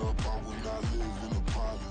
up, I will not live in apology.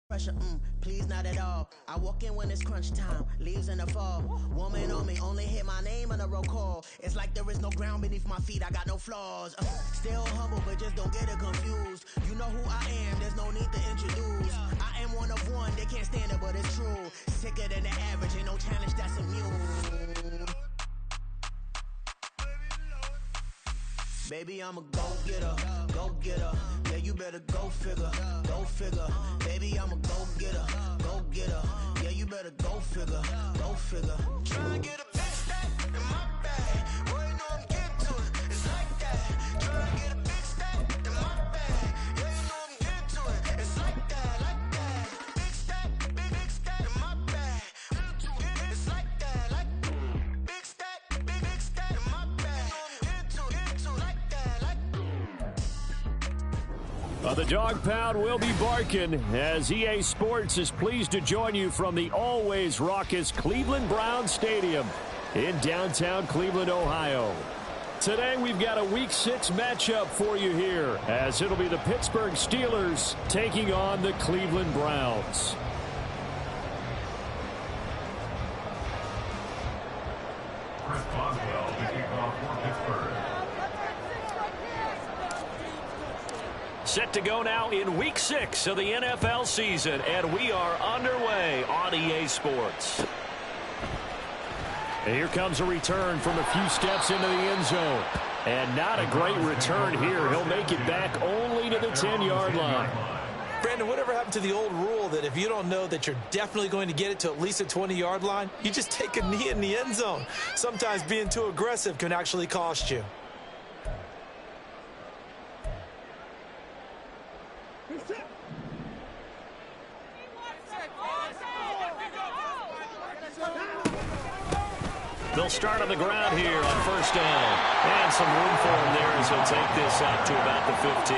Pressure, please not at all. I walk in when it's crunch time, leaves in the fall. Woman on me, only hit my name on a roll call. It's like there is no ground beneath my feet, I got no flaws. Still humble, but just don't get it confused. You know who I am, there's no need to introduce. I am one of one, they can't stand it, but it's true. Sicker than the average, ain't no challenge that's immune. Baby, I'm a go-getter, go-getter. Yeah, you better go figure, go figure. Baby, I'm a go-getter, go-getter. Yeah, you better go figure, go figure. Tryna get a big stack in my bag. Boy, you know I'm getting to it, it's like that. Tryna get a big stack in my bag. Yeah, you know I'm getting to it, it's like that, like that. Big stack, big stack in my bag. It's like that, like big stack, big stack in my bag. Get to like that, like. The Dog Pound will be barking as EA Sports is pleased to join you from the always raucous Cleveland Browns Stadium in downtown Cleveland, Ohio. Today we've got a Week 6 matchup for you here as it'll be the Pittsburgh Steelers taking on the Cleveland Browns. Chris Boswell to kick off for Pittsburgh. Set to go now in Week 6 of the NFL season, and we are underway on EA Sports. And here comes a return from a few steps into the end zone. And not a great return here. He'll make it back only to the 10-yard line. Brandon, whatever happened to the old rule that if you don't know that you're definitely going to get it to at least a 20-yard line, you just take a knee in the end zone. Sometimes being too aggressive can actually cost you. They'll start on the ground here on first down. And some room for him there as he'll take this out to about the 15.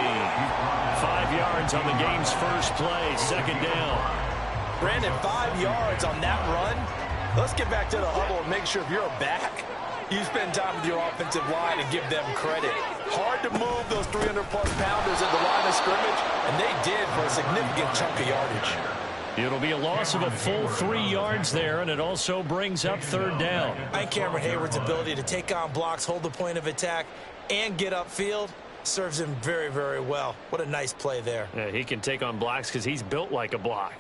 5 yards on the game's first play, second down. Brandon, 5 yards on that run. Let's get back to the huddle and make sure if you're a back, you spend time with your offensive line and give them credit. Hard to move those 300-plus pounders at the line of scrimmage, and they did for a significant chunk of yardage. It'll be a loss of a full 3 yards there, and it also brings up third down. I think Cameron Hayward's ability to take on blocks, hold the point of attack, and get upfield serves him very, very well. What a nice play there. Yeah, he can take on blocks because he's built like a block.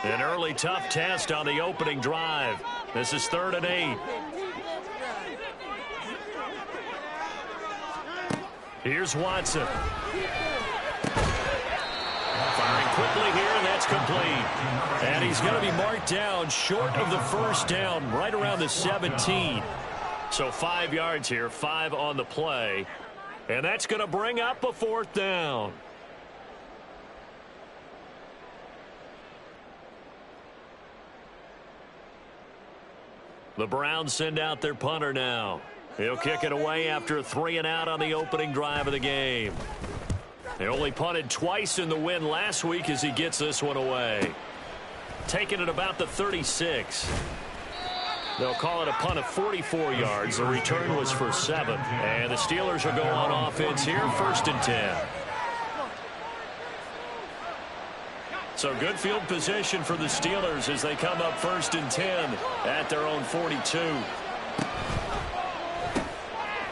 An early tough test on the opening drive. This is 3rd and 8. Here's Watson. Firing quickly here, and that's complete. And he's going to be marked down short of the first down, right around the 17. So 5 yards here, 5 on the play. And that's going to bring up a fourth down. The Browns send out their punter now. He'll kick it away after a 3-and-out on the opening drive of the game. They only punted twice in the win last week as he gets this one away. Taking it about the 36. They'll call it a punt of 44 yards. The return was for 7. And the Steelers will go on offense here, 1st and 10. So good field position for the Steelers as they come up 1st and 10 at their own 42.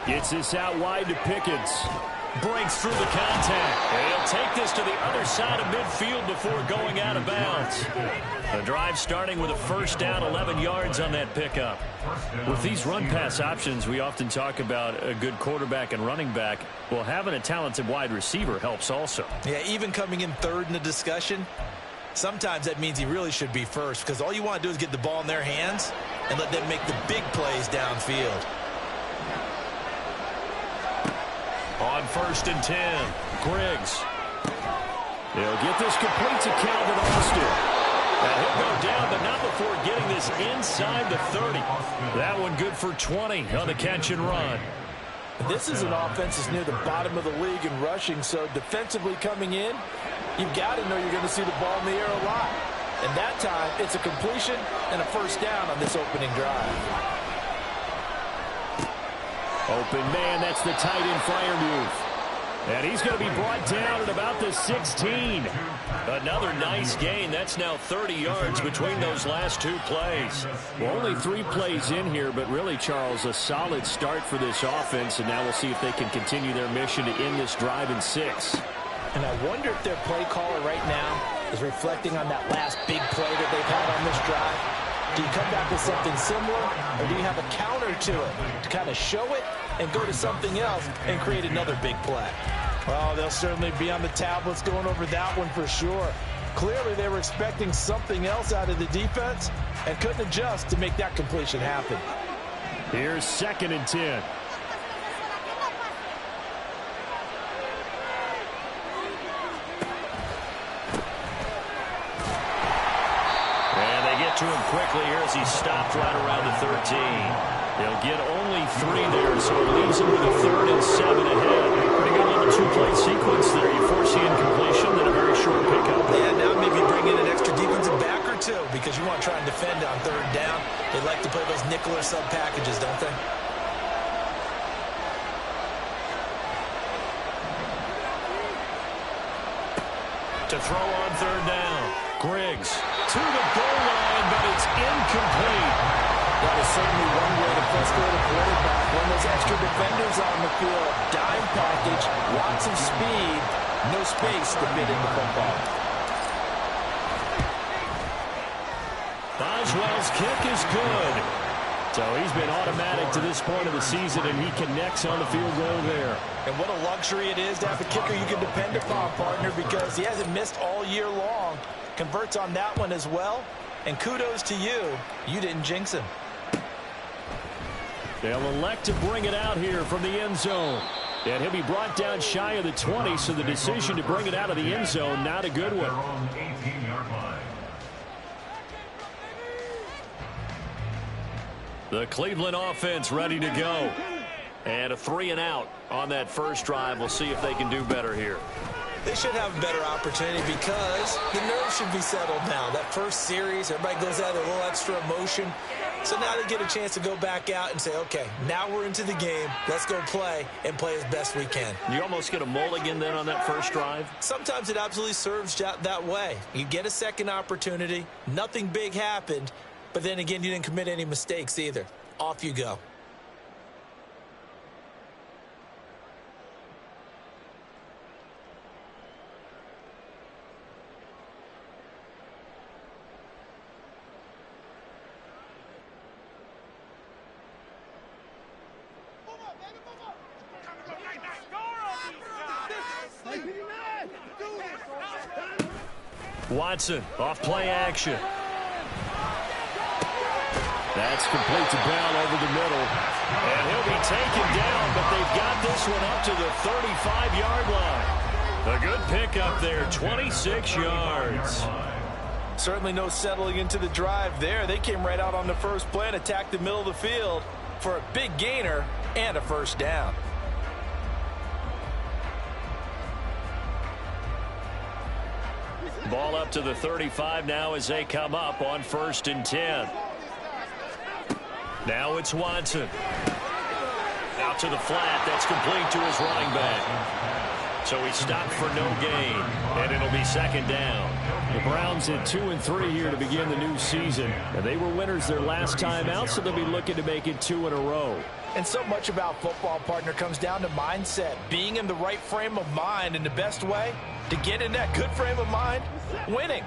Gets this out wide to Pickens. Breaks through the contact. And he'll take this to the other side of midfield before going out of bounds. The drive starting with a first down, 11 yards on that pickup. With these run-pass options, we often talk about a good quarterback and running back. Well, having a talented wide receiver helps also. Yeah, even coming in third in the discussion, sometimes that means he really should be first because all you want to do is get the ball in their hands and let them make the big plays downfield. On 1st and 10, Griggs. He'll get this complete to Calvin Austin. Now he'll go down, but not before getting this inside the 30. That one good for 20 on the catch and run. This is an offense that's near the bottom of the league in rushing, so defensively coming in, you've got to know you're going to see the ball in the air a lot. And that time, it's a completion and a first down on this opening drive. Open man, that's the tight end flyer move. And he's going to be brought down at about the 16. Another nice gain. That's now 30 yards between those last 2 plays. Well, only 3 plays in here, but really, Charles, a solid start for this offense. And now we'll see if they can continue their mission to end this drive in 6. And I wonder if their play caller right now is reflecting on that last big play that they've had on this drive. Do you come back with something similar, or do you have a counter to it to kind of show it and go to something else and create another big play? Well, they'll certainly be on the tablets going over that one for sure. Clearly, they were expecting something else out of the defense and couldn't adjust to make that completion happen. Here's 2nd and 10. To him quickly here as he stopped right around the 13. He'll get only 3 there, so it leaves him with a 3rd and 7 ahead. Pretty good little 2-play sequence there. You foresee incompletion, then a very short pickup. Yeah, now maybe bring in an extra defensive back or 2 because you want to try and defend on 3rd down. They like to play those nickel or sub packages, don't they? To throw on 3rd down. Griggs to the goal line, but it's incomplete. That is certainly one way to frustrate a quarterback. When those extra defenders on the field, dime package, lots of speed, no space to fit in the football. Boswell's kick is good. So he's been automatic to this point of the season, and he connects on the field goal there. And what a luxury it is to have a kicker you can depend upon, partner, because he hasn't missed all year long. Converts on that one as well. And kudos to you. You didn't jinx him. They'll elect to bring it out here from the end zone. And he'll be brought down shy of the 20, so the decision to bring it out of the end zone, not a good one. The Cleveland offense ready to go. And a 3-and-out on that first drive. We'll see if they can do better here. They should have a better opportunity because the nerves should be settled now. That first series, everybody goes out with a little extra emotion. So now they get a chance to go back out and say, okay, now we're into the game. Let's go play and play as best we can. You almost get a mulligan then on that first drive? Sometimes it absolutely serves that way. You get a second opportunity. Nothing big happened. But then again, you didn't commit any mistakes either. Off you go. Watson off play action. That's complete to Brown over the middle. And he'll be taken down, but they've got this one up to the 35-yard line. A good pickup there, 26 yards. Certainly no settling into the drive there. They came right out on the first play and attacked the middle of the field for a big gainer and a first down. Ball up to the 35 now as they come up on 1st and 10. Now it's Watson. Out to the flat. That's complete to his running back. So he stopped for no gain, and it'll be 2nd down. The Browns at 2-3 here to begin the new season. And they were winners their last time out, so they'll be looking to make it 2 in a row. And so much about football, partner, comes down to mindset. Being in the right frame of mind, and the best way to get in that good frame of mind, winning.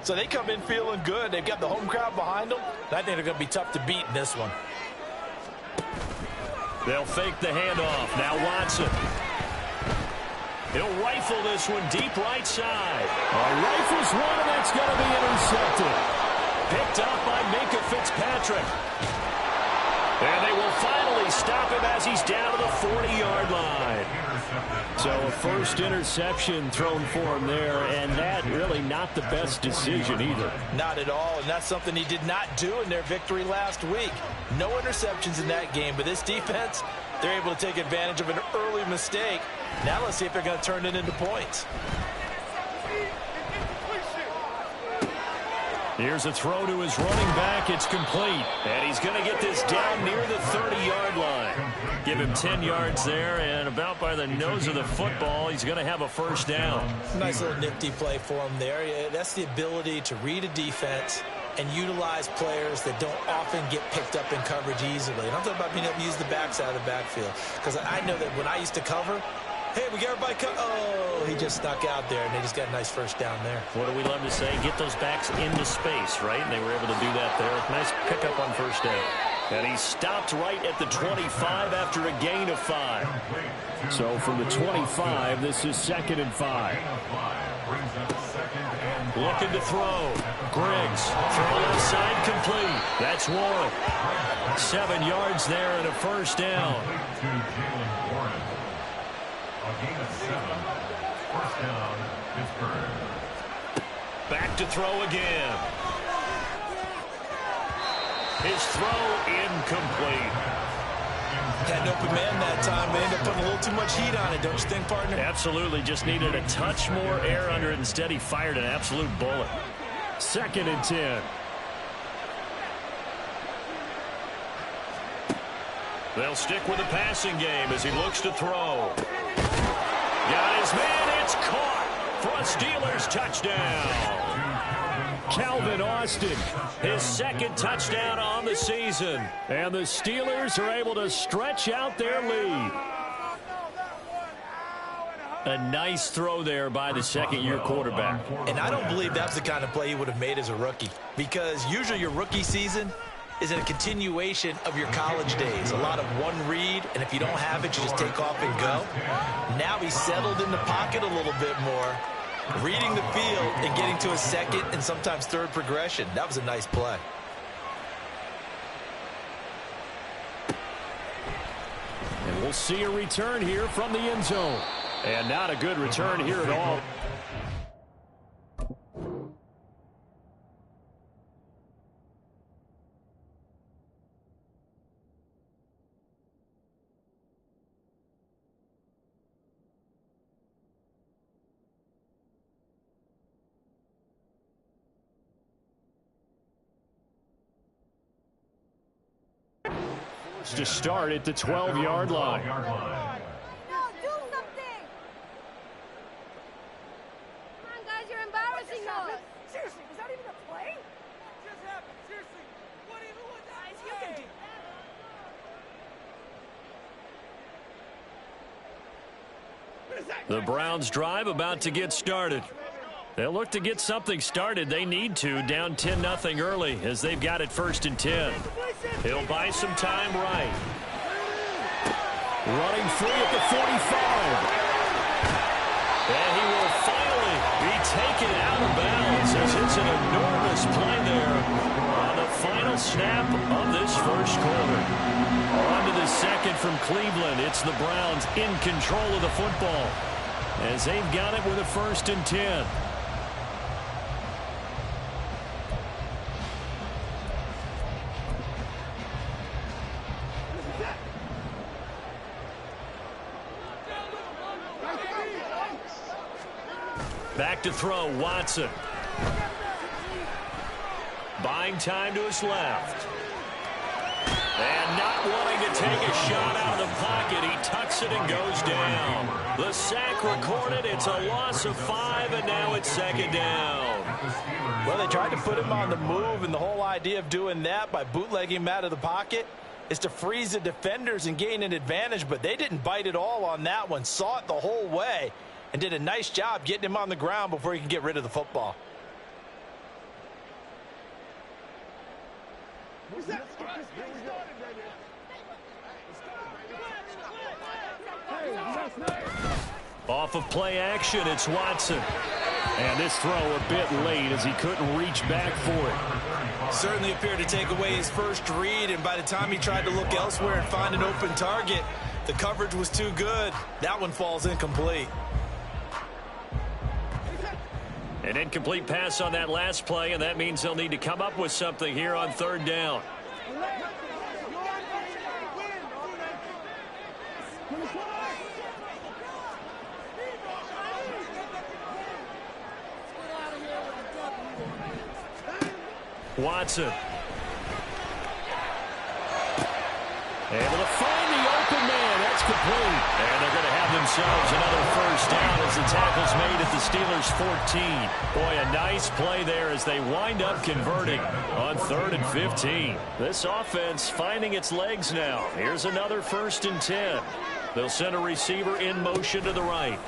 So they come in feeling good. They've got the home crowd behind them. I think they're going to be tough to beat in this one. They'll fake the handoff. Now Watson. He'll rifle this one deep right side. Rifles one, and that's going to be intercepted. Picked up by Minkah Fitzpatrick. And they will finally stop him as he's down to the 40-yard line. So a first interception thrown for him there, and that really not the best decision either. Not at all, and that's something he did not do in their victory last week. No interceptions in that game, but this defense, they're able to take advantage of an early mistake. Now let's see if they're going to turn it into points. Here's a throw to his running back. It's complete. And he's going to get this down near the 30-yard line. Give him 10 yards there, and about by the nose of the football, he's going to have a first down. Nice little nifty play for him there. That's the ability to read a defense and utilize players that don't often get picked up in coverage easily. And I'm talking about being able to use the backs out of the backfield. Because I know that when I used to cover, hey, we got everybody oh, he just snuck out there, and they just got a nice first down there. What do we love to say? Get those backs into space, right? And they were able to do that there. Nice pickup on first down. And he stopped right at the 25 after a gain of 5. So from the 25, this is 2nd and 5. Looking to throw. Griggs. Throw left side complete. That's Warren. 7 yards there and a first down. Back to throw again. His throw incomplete. Had an open man that time. They ended up putting a little too much heat on it, don't you think, partner? Absolutely. Just needed a touch more air under it. Instead, he fired an absolute bullet. 2nd and 10. They'll stick with the passing game as he looks to throw. Got his man. It's caught for a Steelers touchdown. Calvin Austin, his 2nd touchdown on the season. And the Steelers are able to stretch out their lead. A nice throw there by the second-year quarterback. And I don't believe that's the kind of play he would have made as a rookie. Because usually your rookie season is a continuation of your college days. A lot of one read, and if you don't have it, you just take off and go. Now he's settled in the pocket a little bit more, reading the field and getting to a 2nd and sometimes 3rd progression. That was a nice play. And we'll see a return here from the end zone. And not a good return here at all. To start at the 12-yard line. No, do something! Come on, guys, you're embarrassing us. Seriously, was that even a play? Just happened. Seriously, what even was that? Guys, you can do that. The Browns drive about to get started. They'll look to get something started. They need to, down 10-0 early as they've got it 1st and 10. He'll buy some time right. Running free at the 45. And he will finally be taken out of bounds as it's an enormous play there on the final snap of this first quarter. On to the second from Cleveland. It's the Browns in control of the football as they've got it with a 1st and 10. Back to throw, Watson. Buying time to his left. And not wanting to take a shot out of the pocket, he tucks it and goes down. The sack recorded, it's a loss of 5, and now it's 2nd down. Well, they tried to put him on the move, and the whole idea of doing that by bootlegging him out of the pocket is to freeze the defenders and gain an advantage, but they didn't bite at all on that one. Saw it the whole way and did a nice job getting him on the ground before he can get rid of the football. Off of play action, it's Watson. And this throw a bit late as he couldn't reach back for it. Certainly appeared to take away his first read, and by the time he tried to look elsewhere and find an open target, the coverage was too good. That one falls incomplete. An incomplete pass on that last play, and that means they'll need to come up with something here on 3rd down. Watson. Able to find the open man. That's complete. And they're going to have themselves another 1st down as the tackle's made at the Steelers' 14. Boy, a nice play there as they wind up converting on 3rd and 15. This offense finding its legs now. Here's another 1st and 10. They'll send a receiver in motion to the right.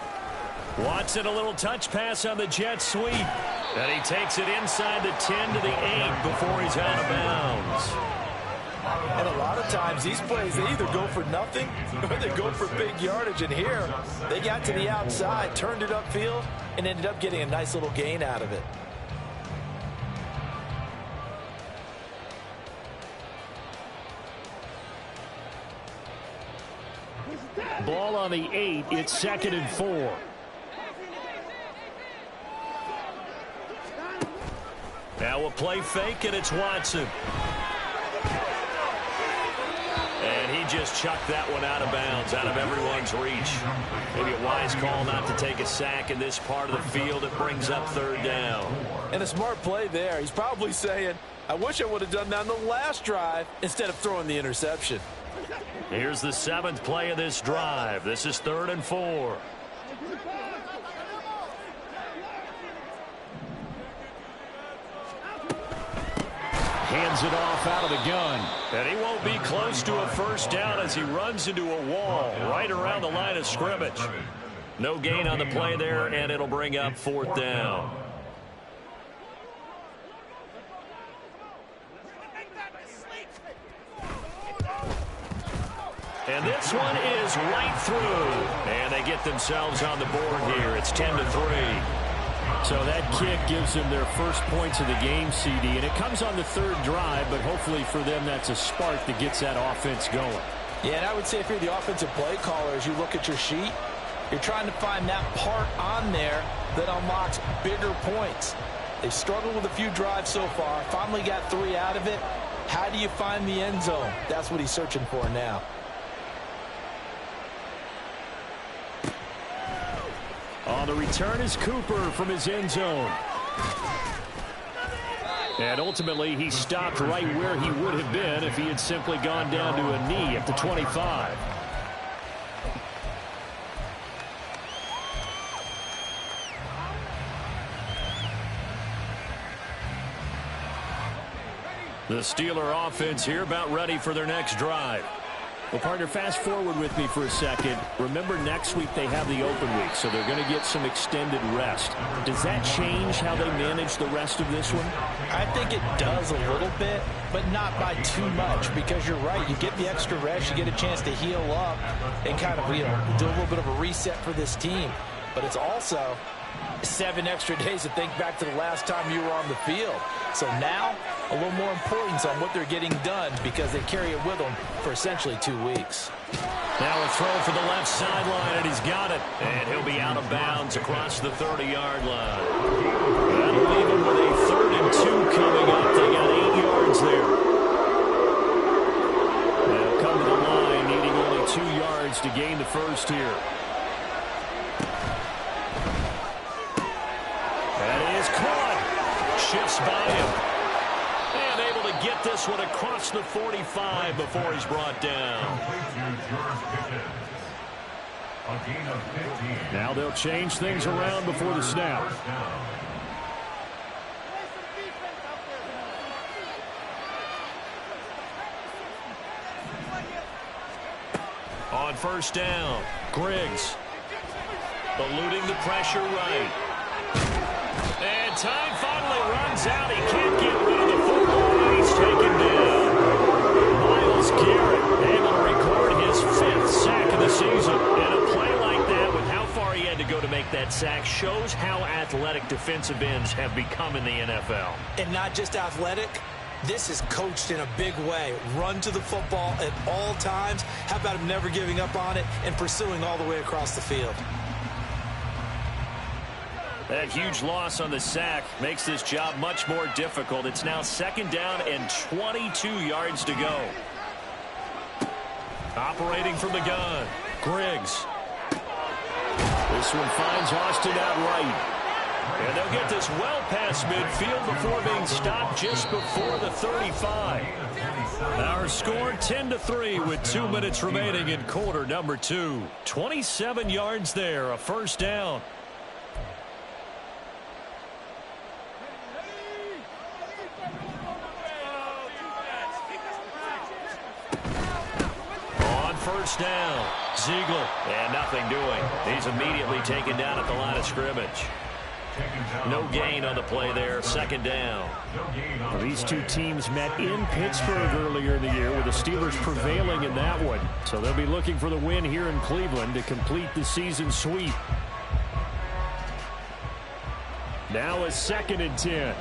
Watson, a little touch pass on the jet sweep. And he takes it inside the 10 to the 8 before he's out of bounds. And a lot of times these plays, they either go for nothing or they go for big yardage. And here, they got to the outside, turned it upfield, and ended up getting a nice little gain out of it. Ball on the 8. It's 2nd and 4. Now a play fake, and it's Watson. And he just chucked that one out of bounds, out of everyone's reach. Maybe a wise call not to take a sack in this part of the field. It brings up 3rd down. And a smart play there. He's probably saying, I wish I would have done that on the last drive instead of throwing the interception. Here's the 7th play of this drive. This is 3rd and 4. Hands it off out of the gun. And he won't be close to a 1st down as he runs into a wall right around the line of scrimmage. No gain on the play there, and it'll bring up 4th down. And this one is right through. And they get themselves on the board here. It's 10-3. So that kick gives them their first points of the game, CD. And it comes on the 3rd drive, but hopefully for them that's a spark that gets that offense going. Yeah, and I would say if you're the offensive play caller, as you look at your sheet, you're trying to find that part on there that unlocks bigger points. They've struggled with a few drives so far, finally got 3 out of it. How do you find the end zone? That's what he's searching for now. On the return is Cooper from his end zone. And ultimately, he stopped right where he would have been if he had simply gone down to a knee at the 25. The Steeler offense here about ready for their next drive. Well, partner, fast forward with me for a second. Remember, next week they have the open week, so they're going to get some extended rest. Does that change how they manage the rest of this one? I think it does a little bit, but not by too much, because you're right. You get the extra rest, you get a chance to heal up and kind of, do a little bit of a reset for this team. But it's also 7 extra days to think back to the last time you were on the field. So now, a little more importance on what they're getting done because they carry it with them for essentially 2 weeks. Now a throw for the left sideline, and he's got it. And he'll be out of bounds across the 30-yard line. That'll leave him with a 3rd and 2 coming up. They got 8 yards there. They'll come to the line, needing only 2 yards to gain the first here. That is caught. Shifts by him. And able to get this one across the 45 before he's brought down. Now they'll change things around before the snap. On first down, Griggs eluding the pressure right. And time finally runs out. He can't get rid of the football. He's taken down. Myles Garrett able to record his 5th sack of the season. And a play like that, with how far he had to go to make that sack, shows how athletic defensive ends have become in the NFL. And not just athletic. This is coached in a big way. Run to the football at all times. How about him never giving up on it and pursuing all the way across the field? That huge loss on the sack makes this job much more difficult. It's now 2nd down and 22 yards to go. Operating from the gun, Griggs. This one finds Austin out right. And they'll get this well past midfield before being stopped just before the 35. Our score 10-3 with 2 minutes remaining in quarter number 2. 27 yards there, a first down. On first down, Ziegler. And nothing doing. He's immediately taken down at the line of scrimmage. No gain on the play there, 2nd down. Well, these two teams met in Pittsburgh earlier in the year, with the Steelers prevailing in that one. So they'll be looking for the win here in Cleveland to complete the season sweep. Now a 2nd and 10.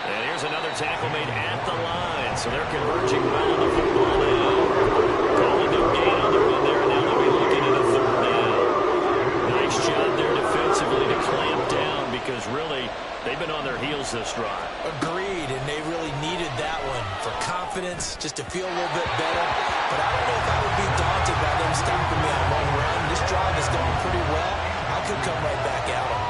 And here's another tackle made at the line. So they're converging well on the football now. Calling no gain on the run there, and now they'll be looking at a 3rd down. Nice job there defensively to clamp down, because really they've been on their heels this drive. Agreed, and they really needed that one for confidence, just to feel a little bit better. But I don't know if I would be daunted by them stopping me on one run. This drive is going pretty well. I could come right back at them.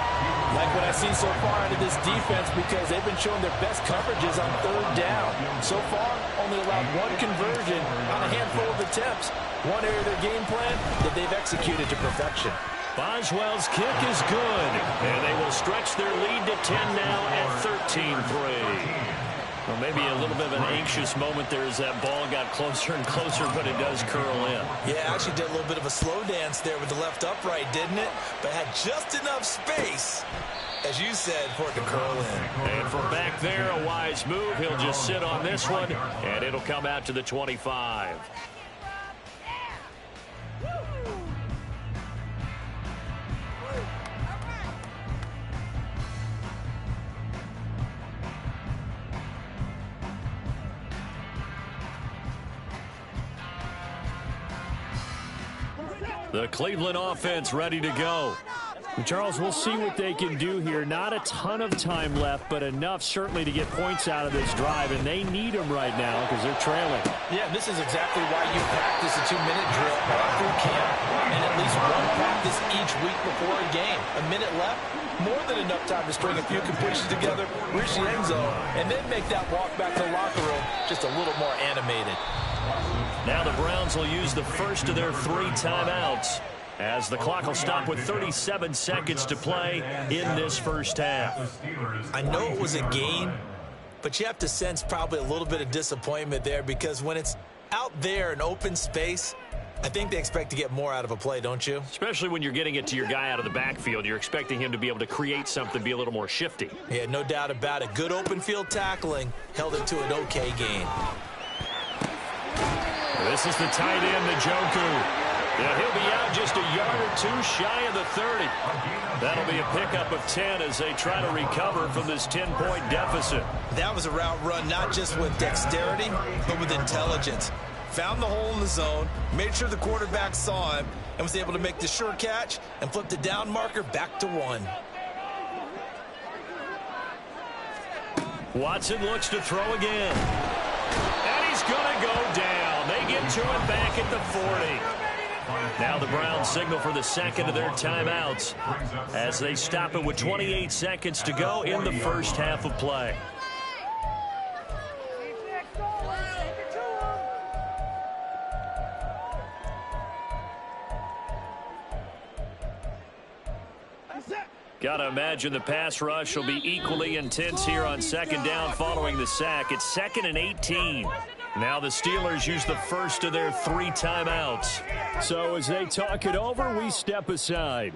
Like what I've seen so far out of this defense, because they've been showing their best coverages on 3rd down. So far, only allowed 1 conversion on a handful of attempts. One area of their game plan that they've executed to perfection. Boswell's kick is good, and they will stretch their lead to 10 now at 13-3. Well, maybe a little bit of an anxious moment there as that ball got closer and closer, but it does curl in. Yeah, actually did a little bit of a slow dance there with the left upright, didn't it? But had just enough space, as you said, for it to curl in. And from back there, a wise move. He'll just sit on this one, and it'll come out to the 25. The Cleveland offense ready to go. Charles, we'll see what they can do here. Not a ton of time left, but enough certainly to get points out of this drive, and they need them right now because they're trailing. Yeah, this is exactly why you practice a 2-minute drill all through camp, and at least one practice each week before a game. A minute left, more than enough time to string a few completions together, reach the end zone, and then make that walk back to the locker room just a little more animated. Now the Browns will use the first of their 3 timeouts, as the clock will stop with 37 seconds to play in this first half. I know it was a gain, but you have to sense probably a little bit of disappointment there, because when it's out there in open space, I think they expect to get more out of a play, don't you? Especially when you're getting it to your guy out of the backfield. You're expecting him to be able to create something, be a little more shifty. Yeah, no doubt about it. Good open field tackling held it to an okay gain. This is the tight end, Njoku. Yeah, he'll be out just a yard or two shy of the 30. That'll be a pickup of 10 as they try to recover from this 10-point deficit. That was a route run not just with dexterity, but with intelligence. Found the hole in the zone, made sure the quarterback saw him, and was able to make the sure catch and flip the down marker back to 1. Watson looks to throw again. And he's going to go down. They get to him back at the 40. Now the Browns signal for the second of their timeouts as they stop it with 28 seconds to go in the first half of play. Got to imagine the pass rush will be equally intense here on second down following the sack. It's 2nd and 18. Now the Steelers use the first of their 3 timeouts. So as they talk it over, we step aside.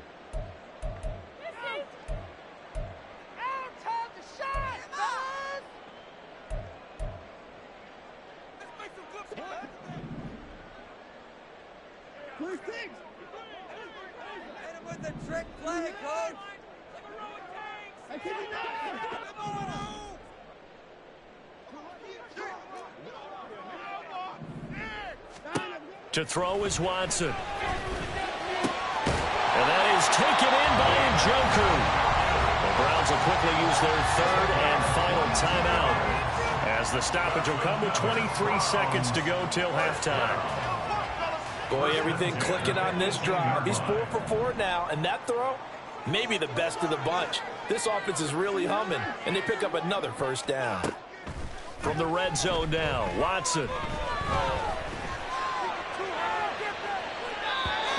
To throw is Watson. And that is taken in by Njoku. The Browns will quickly use their 3rd and final timeout as the stoppage will come with 23 seconds to go till halftime. Boy, everything clicking on this drive. He's 4 for 4 now, and that throw, maybe the best of the bunch. This offense is really humming, and they pick up another first down. From the red zone now, Watson.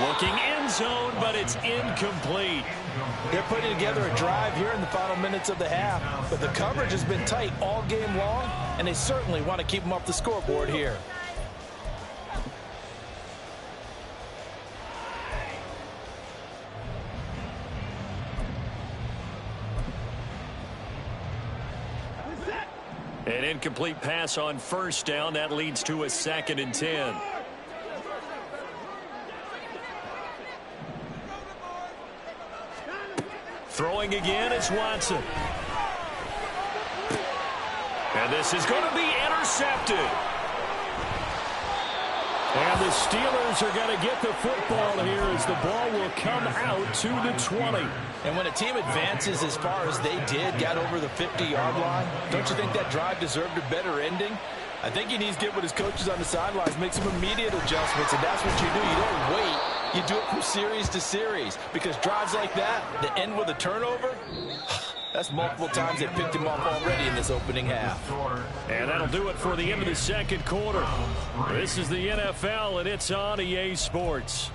Looking end zone, but it's incomplete. They're putting together a drive here in the final minutes of the half, but the coverage has been tight all game long, and they certainly want to keep them off the scoreboard here. An incomplete pass on first down. That leads to a 2nd and 10. Throwing again, it's Watson. And this is going to be intercepted. And the Steelers are going to get the football here as the ball will come out to the 20. And when a team advances as far as they did, got over the 50-yard line, don't you think that drive deserved a better ending? I think he needs to get with his coaches on the sidelines, make some immediate adjustments, and that's what you do. You don't wait. You do it from series to series, because drives like that end with a turnover, that's multiple times they picked him off already in this opening half. And that'll do it for the end of the second quarter. This is the NFL, and it's on EA Sports.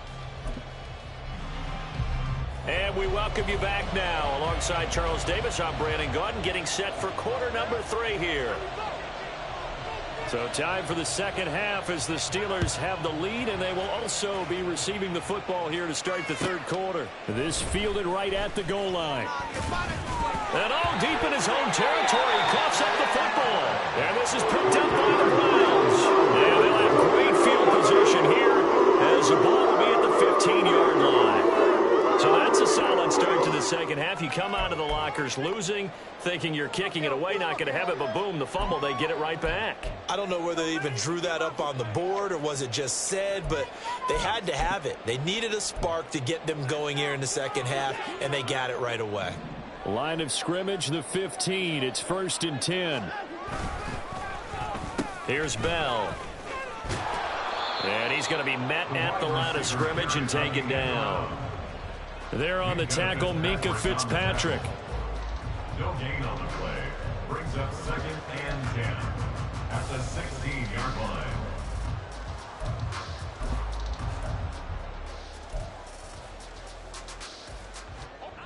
And we welcome you back now. Alongside Charles Davis, I'm Brandon Gaudin, getting set for quarter number 3 here. So time for the second half as the Steelers have the lead, and they will also be receiving the football here to start the third quarter. This fielded right at the goal line. And all deep in his own territory, coughs up the football. And this is picked up by the Browns. And they'll have great field position here as the ball will be at the 15-yard line. So that's a solid start to the second half. You come out of the lockers losing, thinking you're kicking it away, not going to have it, but boom, the fumble, they get it right back. I don't know whether they even drew that up on the board or was it just said, but they had to have it. They needed a spark to get them going here in the second half, and they got it right away. Line of scrimmage, the 15. It's 1st and 10. Here's Bell. And he's going to be met at the line of scrimmage and taken down. There on the tackle, Minkah Fitzpatrick. No gain on the play. Brings up 2nd and 10 at the 16-yard line.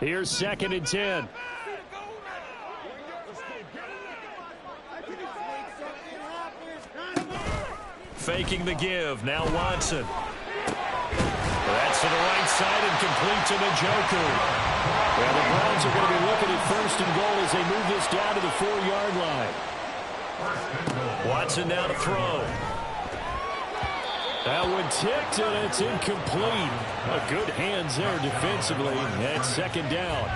Here's 2nd and 10. Faking the give. Now Watson. That's to the right side and complete to Njoku. Well, the Browns are going to be looking at 1st and goal as they move this down to the 4-yard line. Watson now to throw. That one ticked, and it's incomplete. Good hands there defensively at second down.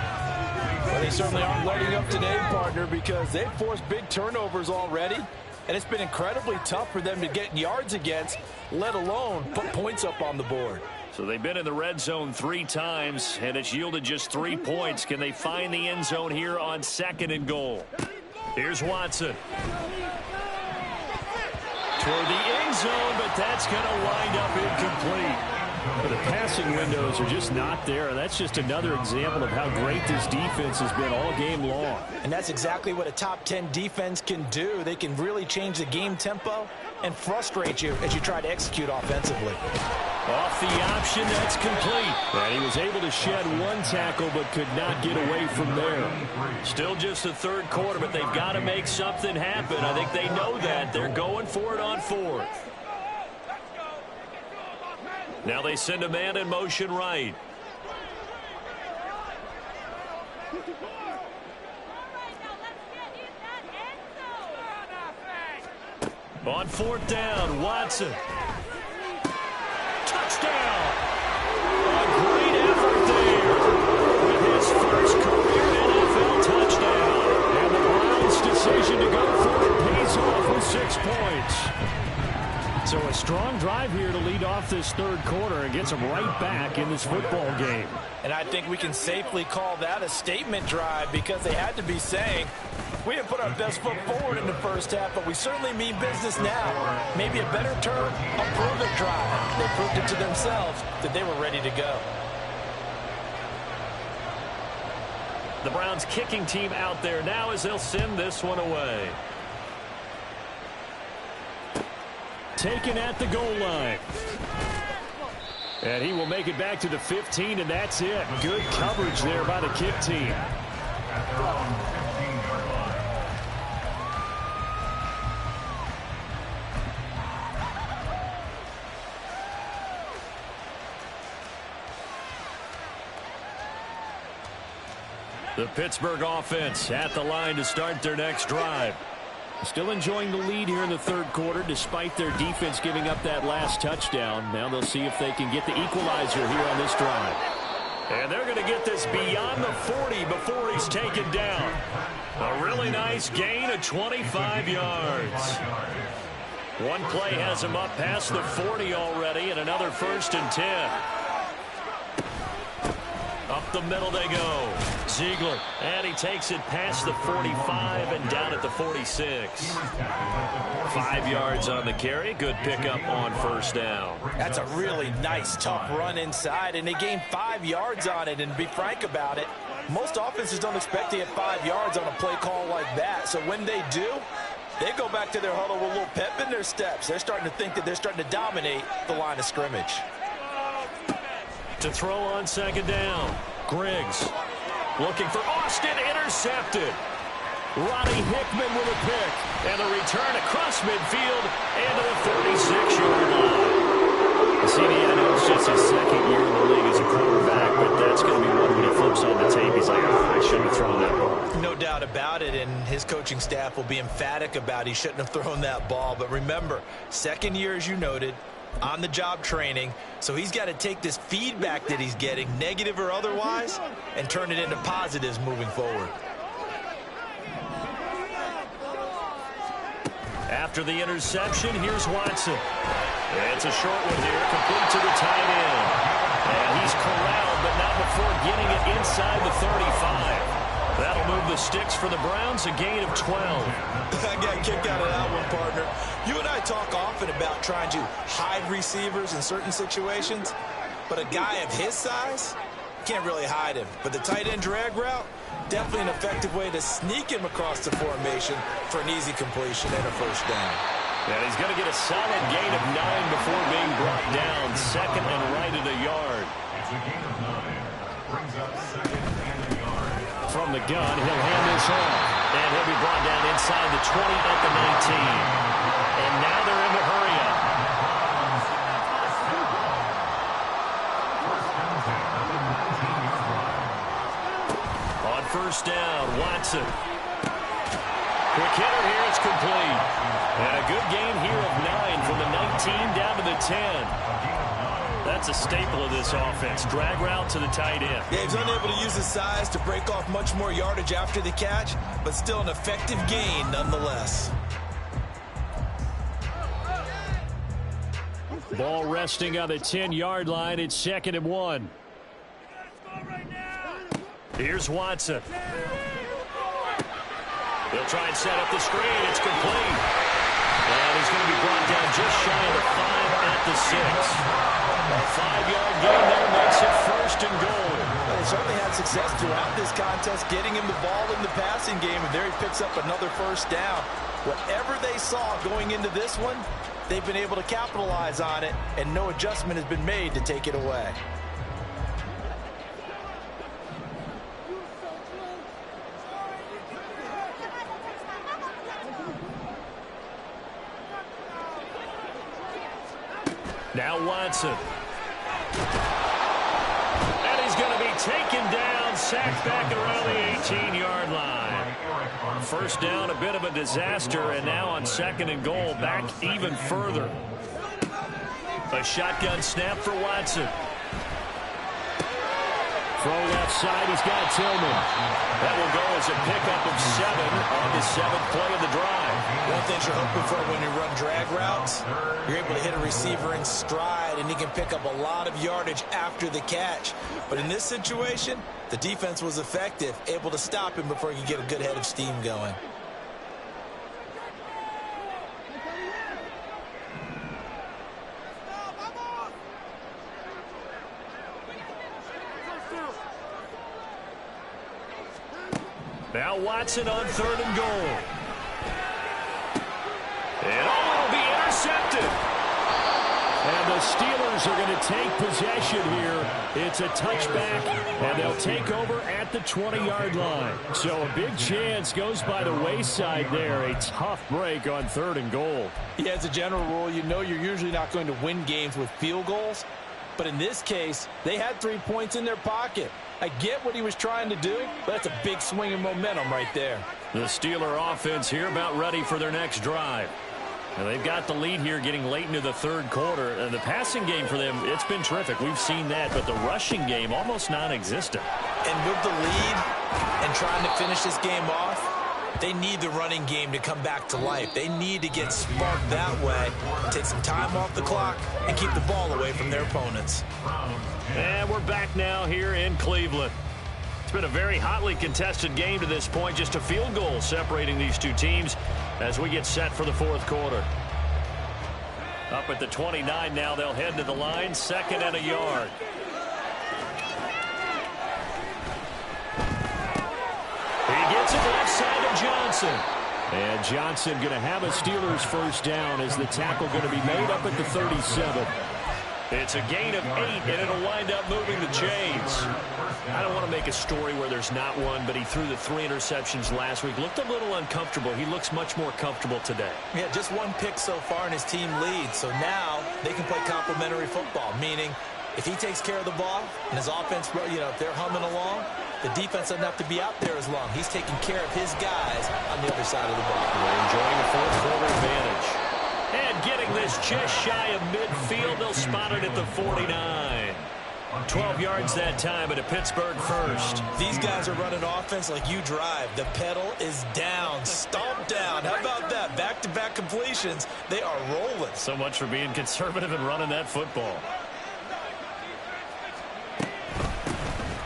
Well, they certainly aren't letting up today, partner, because they've forced big turnovers already, and it's been incredibly tough for them to get yards against, let alone put points up on the board. So they've been in the red zone 3 times, and it's yielded just 3 points. Can they find the end zone here on 2nd and goal? Here's Watson. Toward the end zone, but that's going to wind up incomplete. The passing windows are just not there. That's just another example of how great this defense has been all game long. And that's exactly what a top 10 defense can do. They can really change the game tempo and frustrate you as you try to execute offensively. Off the option, that's complete. And he was able to shed 1 tackle but could not get away from there. Still just the 3rd quarter, but they've got to make something happen. I think they know that. They're going for it on 4th. Now they send a man in motion right. On 4th down, Watson. Touchdown! A great effort there with his first career NFL touchdown. And the Browns' decision to go for it pays off with 6 points. So a strong drive here to lead off this 3rd quarter and gets them right back in this football game. And I think we can safely call that a statement drive because they had to be saying, we didn't put our best foot forward in the first half, but we certainly mean business now. Maybe a better term, a prove-it drive. They proved it to themselves that they were ready to go. The Browns kicking team out there now as they'll send this one away. Taken at the goal line. And he will make it back to the 15, and that's it. Good coverage there by the kick team. The Pittsburgh offense at the line to start their next drive. Still enjoying the lead here in the 3rd quarter despite their defense giving up that last touchdown. Now they'll see if they can get the equalizer here on this drive. And they're going to get this beyond the 40 before he's taken down. A really nice gain of 25 yards. One play has him up past the 40 already, and another 1st and 10. Up the middle they go. Ziegler, and he takes it past the 45 and down at the 46. 5 yards on the carry. Good pickup on 1st down. That's a really nice, tough run inside, and they gained 5 yards on it. And to be frank about it, most offenses don't expect to get 5 yards on a play call like that. So when they do, they go back to their huddle with a little pep in their steps. They're starting to think that they're starting to dominate the line of scrimmage. To throw on 2nd down. Griggs looking for Austin, intercepted. Ronnie Hickman with a pick. And the return across midfield and to the 36-yard line. CD, I know it's just his 2nd year in the league as a quarterback, but that's going to be one when he flips on the tape. He's like, I shouldn't have thrown that ball. No doubt about it, and his coaching staff will be emphatic about he shouldn't have thrown that ball. But remember, 2nd year, as you noted, on-the-job training, so he's got to take this feedback that he's getting, negative or otherwise, and turn it into positives moving forward. After the interception, here's Watson. It's a short one here, complete to the tight end. And he's corralled, but not before getting it inside the 35. That'll move the sticks for the Browns, a gain of 12. I got a kick out of that one, partner. You and I talk often about trying to hide receivers in certain situations, but a guy of his size can't really hide him. But the tight end drag route, definitely an effective way to sneak him across the formation for an easy completion and a 1st down. And he's going to get a solid gain of 9 before being brought down. 2nd and right at a yard. It's a gain of 9. Brings up 2nd and a yard. From the gun, he'll hand this off. And he'll be brought down inside the 20 at the 19. And now they're in the hurry up. On 1st down, Watson. Quick hitter here, it's complete. And a good gain here of 9 from the 19 down to the 10. That's a staple of this offense. Drag route to the tight end. Yeah, he's unable to use his size to break off much more yardage after the catch, but still an effective gain nonetheless. Ball resting on the 10-yard line. It's 2nd and 1. Here's Watson. He'll try and set up the screen. It's complete. And he's going to be brought down just shy of the 5 at the 6. A 5-yard gain there makes it 1st and goal. Well, they certainly had success throughout this contest, getting him the ball in the passing game, and there he picks up another 1st down. Whatever they saw going into this one, they've been able to capitalize on it, and no adjustment has been made to take it away. Now Watson. And he's going to be taken down, sacked back around the 18-yard line. 1st down, a bit of a disaster, and now on 2nd and goal, back even further. A shotgun snap for Watson. Throw left side, he's got Tillman. That will go as a pickup of 7 on the 7th play of the drive. One thing you're hoping for when you run drag routes, you're able to hit a receiver in stride, and he can pick up a lot of yardage after the catch. But in this situation, the defense was effective, able to stop him before he could get a good head of steam going. Now Watson on 3rd and goal. And it'll be intercepted. And the Steelers are going to take possession here. It's a touchback, and they'll take over at the 20-yard line. So a big chance goes by the wayside there. A tough break on 3rd and goal. Yeah, as a general rule, you know you're usually not going to win games with field goals. But in this case, they had 3 points in their pocket. I get what he was trying to do, but that's a big swing of momentum right there. The Steeler offense here about ready for their next drive. And they've got the lead here getting late into the 3rd quarter. And the passing game for them, it's been terrific. We've seen that, but the rushing game almost non-existent. And with the lead and trying to finish this game off, they need the running game to come back to life. They need to get sparked that way, take some time off the clock, and keep the ball away from their opponents. And we're back now here in Cleveland. It's been a very hotly contested game to this point. Just a field goal separating these two teams as we get set for the 4th quarter. Up at the 29 now, they'll head to the line, 2nd and a yard. He gets it left side of Johnson. And Johnson going to have a Steelers 1st down as the tackle going to be made up at the 37. It's a gain of 8, and it'll wind up moving the chains. I don't want to make a story where there's not one, but he threw the 3 interceptions last week. Looked a little uncomfortable. He looks much more comfortable today. Yeah, just 1 pick so far, and his team leads. So now they can play complementary football, meaning if he takes care of the ball and his offense, if they're humming along, the defense doesn't have to be out there as long. He's taking care of his guys on the other side of the ball. They're enjoying the 4th quarter advantage. And getting this just shy of midfield, they'll spot it at the 49. 12 yards that time, but a Pittsburgh 1st. These guys are running offense like you drive. The pedal is down, stomped down. How about that? Back-to-back completions. They are rolling. So much for being conservative and running that football.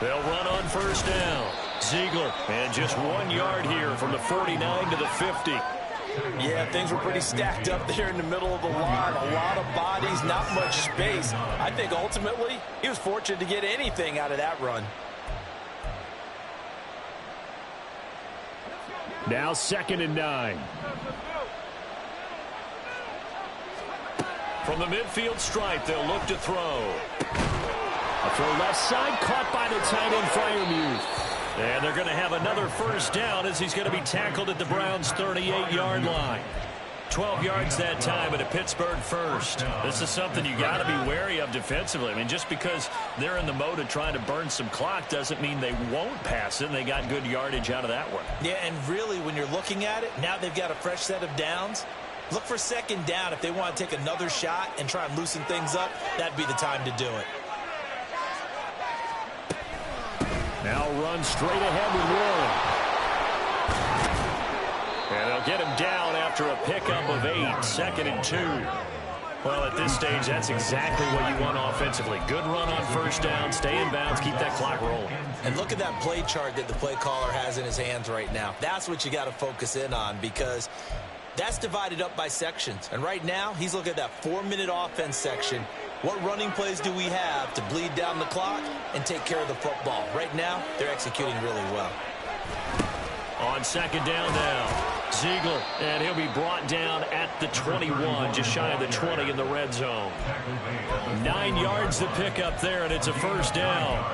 They'll run on 1st down. Ziegler, and just 1 yard here from the 49 to the 50. Yeah, things were pretty stacked up there in the middle of the line. A lot of bodies, not much space. I think ultimately he was fortunate to get anything out of that run. Now 2nd and 9. From the midfield stripe, they'll look to throw. A throw left side, caught by the tight end Freiermuth. And they're going to have another 1st down as he's going to be tackled at the Browns' 38-yard line. 12 yards that time at a Pittsburgh 1st. This is something you got to be wary of defensively. I mean, just because they're in the mode of trying to burn some clock doesn't mean they won't pass it, and they got good yardage out of that one. Yeah, and really, when you're looking at it, now they've got a fresh set of downs. Look for second down. If they want to take another shot and try and loosen things up, that'd be the time to do it. Now run straight ahead with Warren. And they'll get him down after a pickup of 8, 2nd and 2. Well, at this stage, that's exactly what you want offensively. Good run on first down, stay in bounds, keep that clock rolling. And look at that play chart that the play caller has in his hands right now. That's what you got to focus in on, because that's divided up by sections. And right now, he's looking at that 4-minute offense section. What running plays do we have to bleed down the clock and take care of the football? Right now, they're executing really well. On second down now, Ziegler, and he'll be brought down at the 21, just shy of the 20 in the red zone. 9 yards to pick up there, and it's a first down.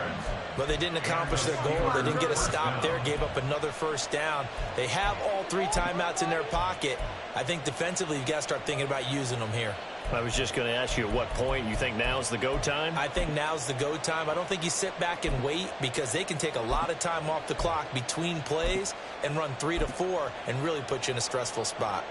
But they didn't accomplish their goal. They didn't get a stop there, gave up another first down. They have all 3 timeouts in their pocket. I think defensively, you've got to start thinking about using them here. I was just going to ask you at what point you think now's the go time? I think now's the go time. I don't think you sit back and wait, because they can take a lot of time off the clock between plays and run 3 to 4 and really put you in a stressful spot.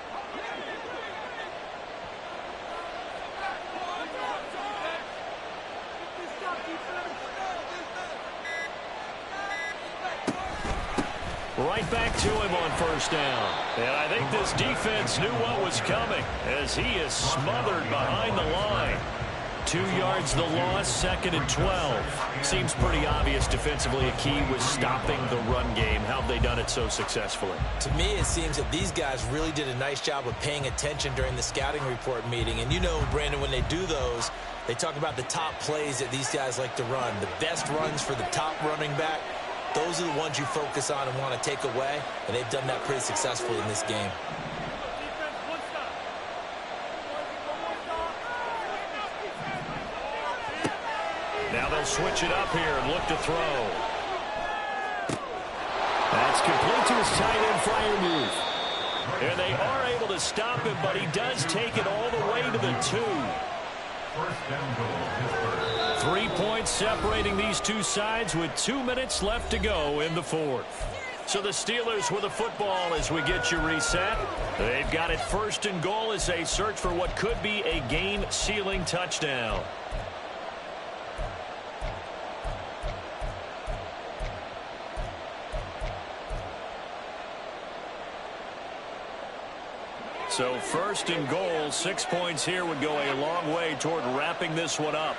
Right back to him on first down. And I think this defense knew what was coming, as he is smothered behind the line. 2 yards the loss, 2nd and 12. Seems pretty obvious defensively a key was stopping the run game. How have they done it so successfully? To me, it seems that these guys really did a nice job of paying attention during the scouting report meeting. And you know, Brandon, when they do those, they talk about the top plays that these guys like to run. The best runs for the top running back. Those are the ones you focus on and want to take away, and they've done that pretty successfully in this game. Now they'll switch it up here and look to throw. That's complete to his tight end flyer move. And they are able to stop him, but he does take it all the way to the 2. 3 points separating these two sides with 2 minutes left to go in the 4th. So the Steelers with the football as we get you reset. They've got it 1st and goal as they search for what could be a game-sealing touchdown. So 1st and goal, 6 points here would go a long way toward wrapping this one up.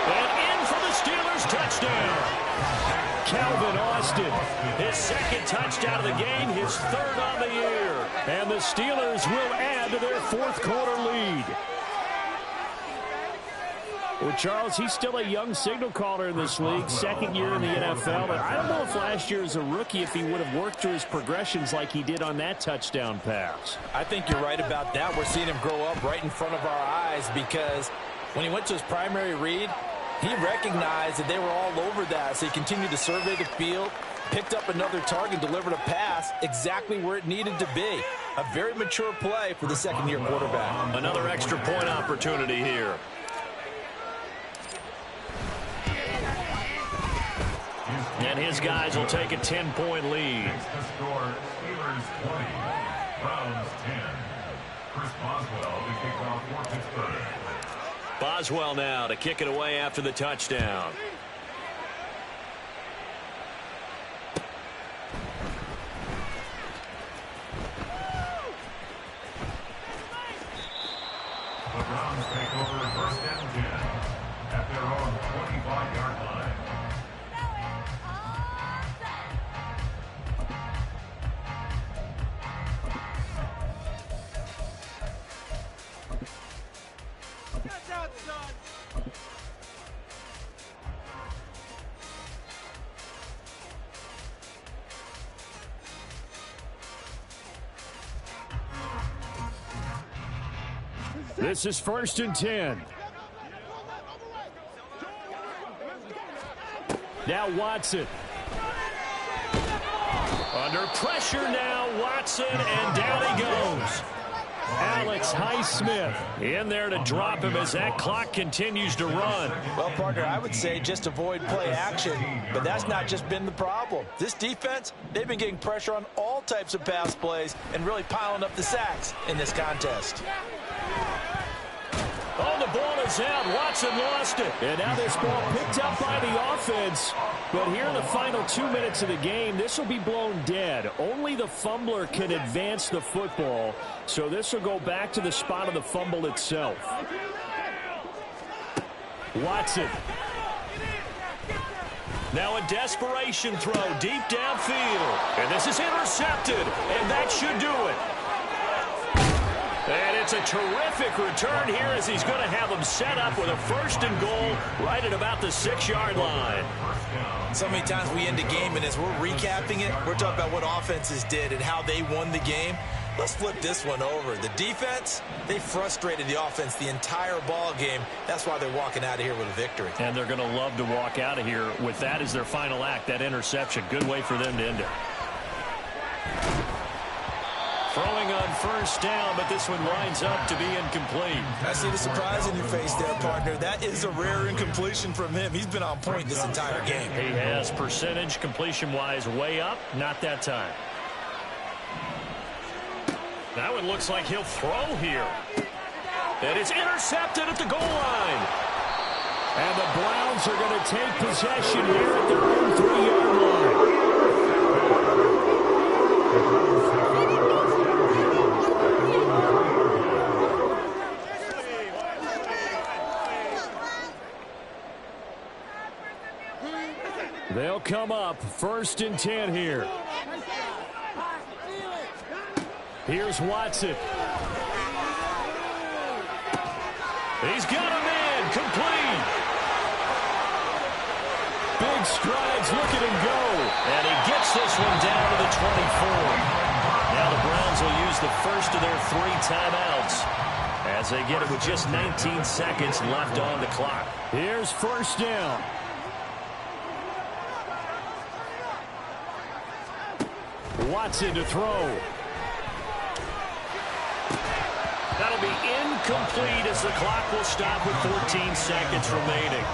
And in for the Steelers touchdown. Calvin Austin, his 2nd touchdown of the game, his 3rd on the year. And the Steelers will add to their 4th quarter lead. Well, Charles, he's still a young signal caller in this league, 2nd year in the NFL. But I don't know if last year as a rookie, if he would have worked through his progressions like he did on that touchdown pass. I think you're right about that. We're seeing him grow up right in front of our eyes, because when he went to his primary read, he recognized that they were all over that. So he continued to survey the field, picked up another target, delivered a pass exactly where it needed to be. A very mature play for the 2nd-year quarterback. Another extra point opportunity here. And his guys will take a 10-point lead. The score, Steelers 20, Browns 10. Chris Boswell to kick off for Pittsburgh. Boswell now to kick it away after the touchdown. The Browns take over 1st and 10 at their own 25-yard line. This is 1st and 10. Now Watson. Under pressure now, Watson, and down he goes. Alex Highsmith in there to drop him as that clock continues to run. Well, partner, I would say just avoid play action, but that's not just been the problem. This defense, they've been getting pressure on all types of pass plays and really piling up the sacks in this contest. Oh, the ball is out. Watson lost it. And now this ball picked up by the offense. But here in the final 2 minutes of the game, this will be blown dead. Only the fumbler can advance the football. So this will go back to the spot of the fumble itself. Watson. Now a desperation throw deep downfield. And this is intercepted. And that should do it. And it's a terrific return here as he's going to have them set up with a 1st and goal right at about the 6-yard line. So many times we end a game, and as we're recapping it, we're talking about what offenses did and how they won the game. Let's flip this one over. The defense, they frustrated the offense the entire ball game. That's why they're walking out of here with a victory. And they're going to love to walk out of here with that as their final act, that interception. Good way for them to end it. Throwing on 1st down, but this one lines up to be incomplete. I see the surprise in your face there, partner. That is a rare incompletion from him. He's been on point this entire game. He has percentage completion-wise way up. Not that time. Now it looks like he'll throw here. And it's intercepted at the goal line. And the Browns are going to take possession here at their own 3-yard line. They'll come up 1st and 10 here. Here's Watson. He's got a man complete. Big strides, look at him go. And he gets this one down to the 24. Now the Browns will use the first of their 3 timeouts as they get it with just 19 seconds left on the clock. Here's 1st down. Watson to throw. That'll be incomplete as the clock will stop with 14 seconds remaining.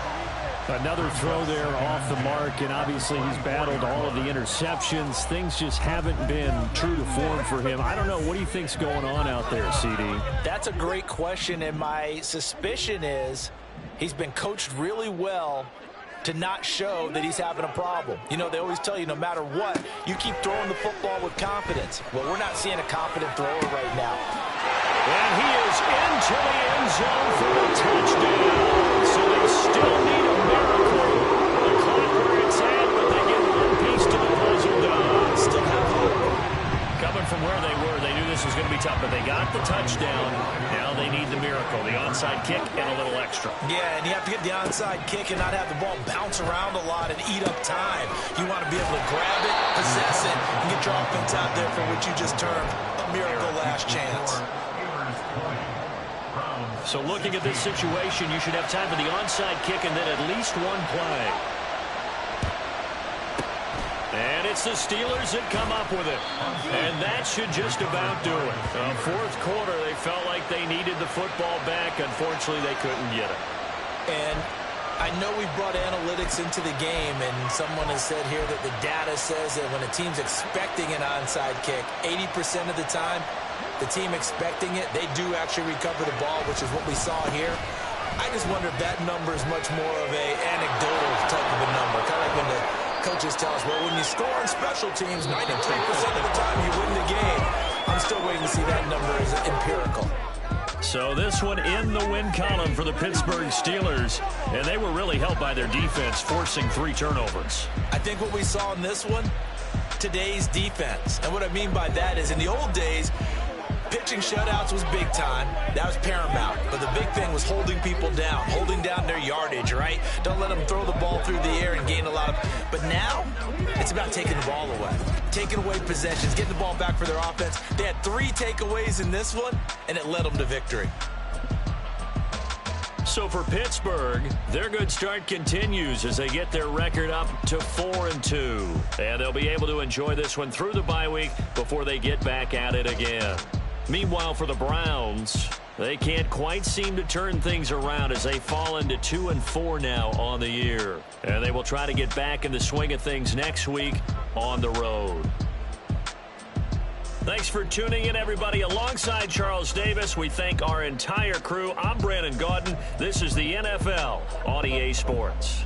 Another throw there off the mark, and obviously he's battled all of the interceptions. Things just haven't been true to form for him. I don't know. What do you think's going on out there, CD? That's a great question, and my suspicion is he's been coached really well to not show that he's having a problem. You know, they always tell you no matter what, you keep throwing the football with confidence. Well, we're not seeing a confident thrower right now. And he is into the end zone for a touchdown. So they still need a miracle. The clock where it's at, but they get one piece to the puzzle done. Still have hope. Coming from where they were, they knew this was going to be tough, but they got the touchdown. Now they need the miracle, the onside kick and a little extra. Yeah, and you have to get the onside kick and not have the ball bounce around a lot and eat up time. You want to be able to grab it, possess it, and get your offense out there for what you just termed a miracle last chance. So looking at this situation, you should have time for the onside kick and then at least one play. And it's the Steelers that come up with it. And that should just about do it. 4th quarter, they felt like they needed the football back. Unfortunately, they couldn't get it. And I know we brought analytics into the game, and someone has said here that the data says that when a team's expecting an onside kick, 80% of the time, the team expecting it, they do actually recover the ball, which is what we saw here. I just wonder if that number is much more of a anecdotal type of a number. Kind of like when the coaches tell us, well, when you score on special teams, 93% of the time you win the game. I'm still waiting to see that number as empirical. So this one in the win column for the Pittsburgh Steelers, and they were really helped by their defense, forcing 3 turnovers. I think what we saw in this one, today's defense. And what I mean by that is in the old days, pitching shutouts was big time. That was paramount. But the big thing was holding people down, holding down their yardage, right? Don't let them throw the ball through the air and gain a lot of... But now, it's about taking the ball away. Taking away possessions, getting the ball back for their offense. They had 3 takeaways in this one, and it led them to victory. So for Pittsburgh, their good start continues as they get their record up to 4-2. And they'll be able to enjoy this one through the bye week before they get back at it again. Meanwhile, for the Browns, they can't quite seem to turn things around as they fall into 2-4 now on the year. And they will try to get back in the swing of things next week on the road. Thanks for tuning in, everybody. Alongside Charles Davis, we thank our entire crew. I'm Brandon Gaudin. This is the NFL on EA Sports.